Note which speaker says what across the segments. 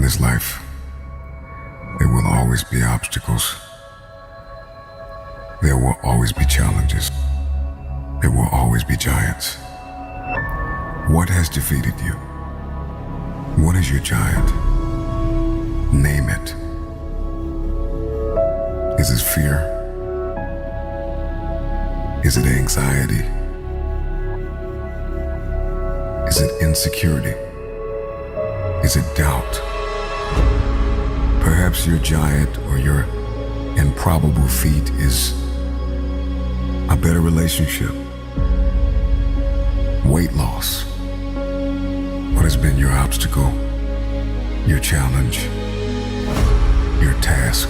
Speaker 1: this life, there will always be obstacles. There will always be challenges. There will always be giants. What has defeated you? What is your giant? Name it. Is it fear? Is it anxiety? Is it insecurity? Is it doubt? Perhaps your giant or your improbable feat is a better relationship, weight loss. What has been your obstacle, your challenge, your task?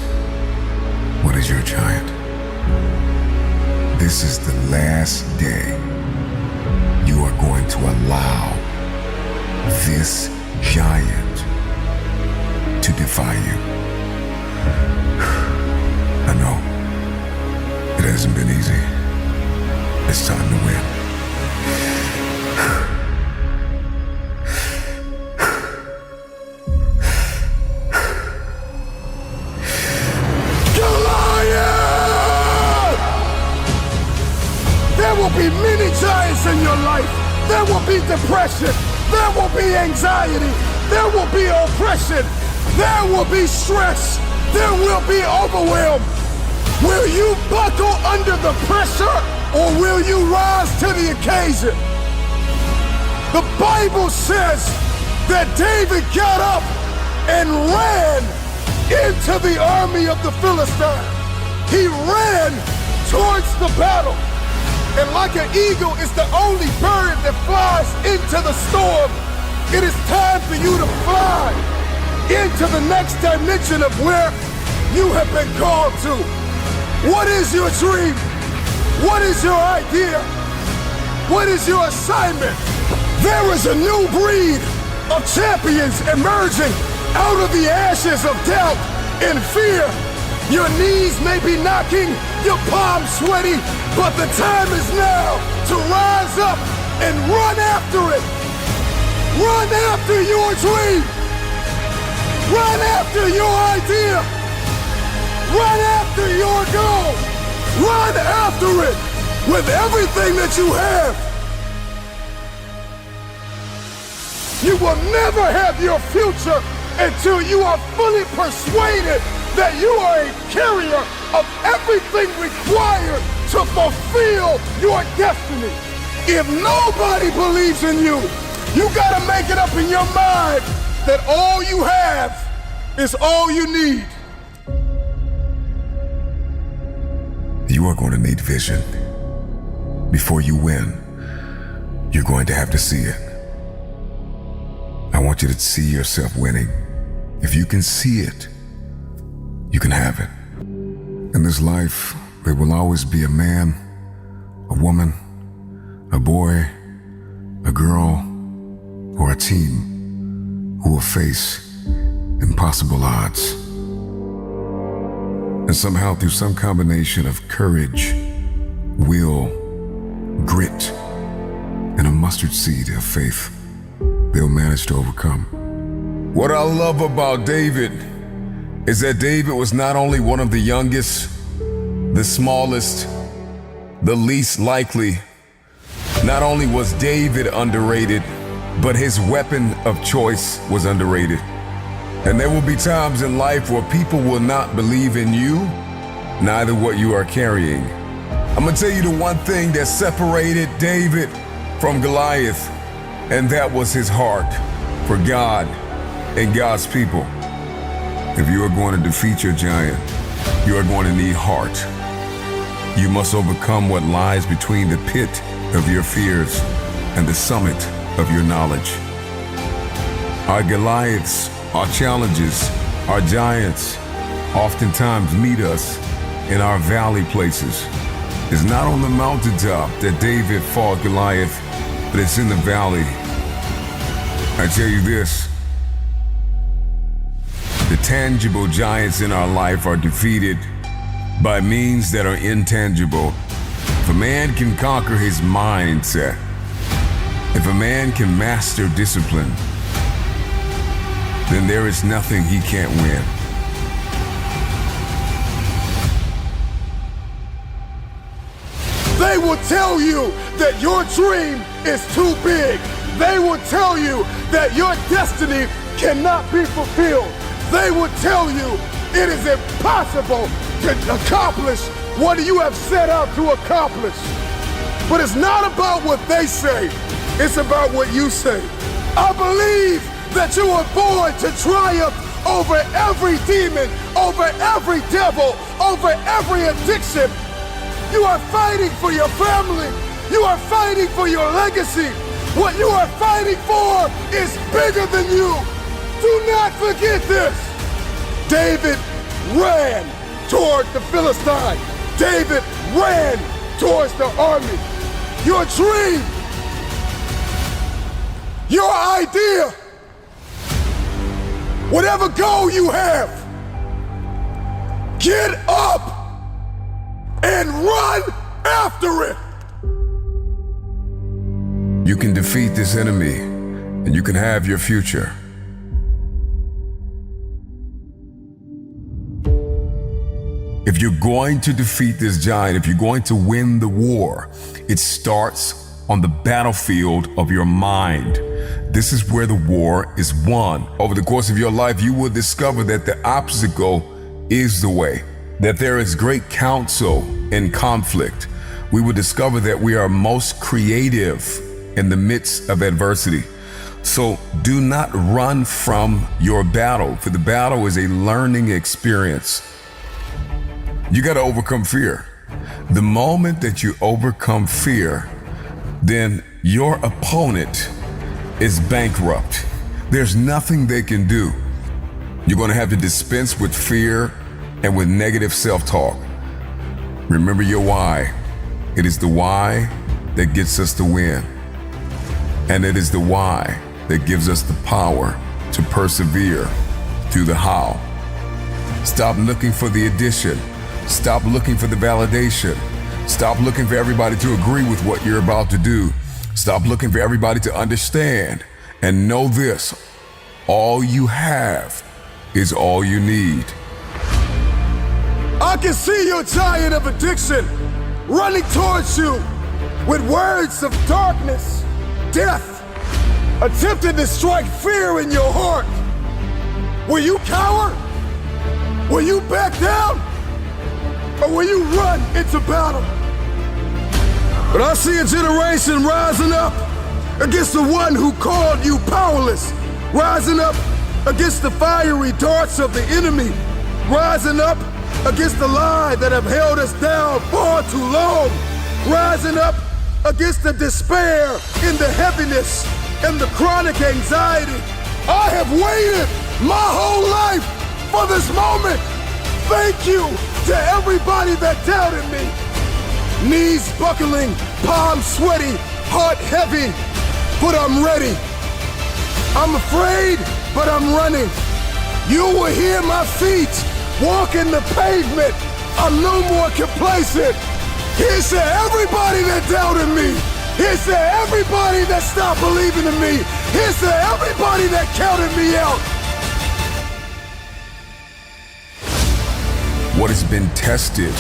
Speaker 1: What is your giant? This is the last day you are going to allow this giant to defy you. I know it hasn't been easy. It's time to win.
Speaker 2: Goliath! There will be many giants in your life. There will be depression. There will be anxiety. There will be oppression. There will be stress. There will be overwhelm. Will you buckle under the pressure, or will you rise to the occasion? The Bible says that David got up and ran into the army of the Philistines. He ran towards the battle. And like an eagle is the only bird that flies into the storm, it is time for you to fly into the next dimension of where you have been called to. What is your dream? What is your idea? What is your assignment? There is a new breed of champions emerging out of the ashes of doubt and fear. Your knees may be knocking, your palms sweaty, but the time is now to rise up and run after it. Run after your dream. Run after your idea. Run after your goal. Run after it with everything that you have. You will never have your future until you are fully persuaded that you are a carrier of everything required to fulfill your destiny. If nobody believes in you, you gotta make it up in your mind that all you have is all you need.
Speaker 1: You are going to need vision. Before you win, you're going to have to see it. I want you to see yourself winning. If you can see it, you can have it. In this life, there will always be a man, a woman, a boy, a girl, or a team who will face impossible odds. And somehow, through some combination of courage, will, grit, and a mustard seed of faith, they'll manage to overcome.
Speaker 3: What I love about David is that David was not only one of the youngest, the smallest, the least likely. Not only was David underrated, but his weapon of choice was underrated. And there will be times in life where people will not believe in you, neither what you are carrying. I'm gonna tell you the one thing that separated David from Goliath, and that was his heart for God and God's people.
Speaker 1: If you are going to defeat your giant, you are going to need heart. You must overcome what lies between the pit of your fears and the summit of your knowledge. Our Goliaths, our challenges, our giants oftentimes meet us in our valley places. It's not on the mountaintop that David fought Goliath, but it's in the valley. I tell you this, the tangible giants in our life are defeated by means that are intangible. If a man can conquer his mindset, if a man can master discipline, then there is nothing he can't win.
Speaker 2: They will tell you that your dream is too big. They will tell you that your destiny cannot be fulfilled. They will tell you it is impossible to accomplish what you have set out to accomplish. But it's not about what they say, it's about what you say. I believe that you were born to triumph over every demon, over every devil, over every addiction. You are fighting for your family. You are fighting for your legacy. What you are fighting for is bigger than you. Do not forget this. David ran toward the Philistine. David ran towards the army. Your dream, your idea, whatever goal you have, get up and run after it.
Speaker 1: You can defeat this enemy, and you can have your future. If you're going to defeat this giant, if you're going to win the war, it starts on the battlefield of your mind. This is where the war is won. Over the course of your life, you will discover that the obstacle is the way, that there is great counsel in conflict. We will discover that we are most creative in the midst of adversity. So do not run from your battle, for the battle is a learning experience. You got to overcome fear. The moment that you overcome fear, then your opponent is bankrupt. There's nothing they can do. You're going to have to dispense with fear and with negative self-talk. Remember your why. It is the why that gets us to win. And it is the why that gives us the power to persevere through the how. Stop looking for the addition. Stop looking for the validation. Stop looking for everybody to agree with what you're about to do. Stop looking for everybody to understand. And know this, all you have is all you need.
Speaker 2: I can see your giant of addiction running towards you with words of darkness, death, attempting to strike fear in your heart. Will you cower? Will you back down? Or will you run into battle? But I see a generation rising up against the one who called you powerless, rising up against the fiery darts of the enemy, rising up against the lie that have held us down far too long, rising up against the despair and the heaviness and the chronic anxiety. I have waited my whole life for this moment. Thank you to everybody that doubted me. Knees buckling, palms sweaty, heart heavy, but I'm ready. I'm afraid, but I'm running. You will hear my feet walking the pavement. I'm no more complacent. Here's to everybody that doubted me. Here's to everybody that stopped believing in me. Here's to everybody that counted me out.
Speaker 1: What has been tested,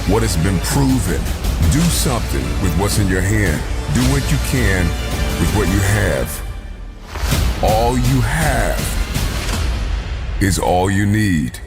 Speaker 1: what has been proven, do something with what's in your hand. Do what you can with what you have. All you have is all you need.